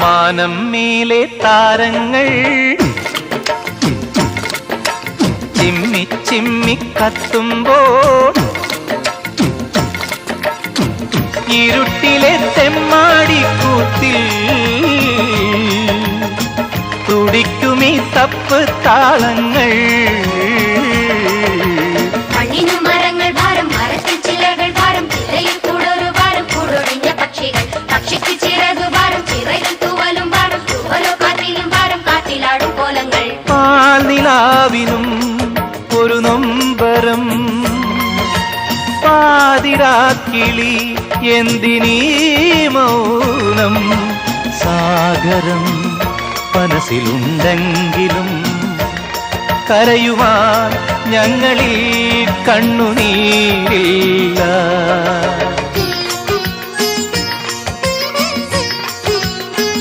മാനം മേലെ താരങ്ങൾ ചിമ്മി ചിമ്മി കത്തുമ്പോൾ ഇരുട്ടിലെ തെമ്മാടിക്കൂത്തിൽ തുടിക്കുമീ തപ്പ് താളങ്ങൾ. മണ്ണിനു മരങ്ങൾ ഭാരം, മരത്തിൽ ചിലകൾ ഭാരം, ചിലയിൽ കൂടൊരു ഭാരം, കൂടൊടിഞ്ഞ പക്ഷികൾ, പക്ഷിക്ക് ചിറകു ഭാരം, ചിറകിൽ തൂവലും ഭാരം, തൂവലോ കാറ്റിലും ഭാരം, കാറ്റിലാടും കോലങ്ങൾ. പാൽനിലാവിനും ഒരു നൊമ്പരം, പാതിരാക്കിളി എന്തിനീ മൗനം. സാഗരം മനസ്സിലുണ്ടെങ്കിലും കരയുവാൻ ഞങ്ങളിൽ കണ്ണുനീരില്ല.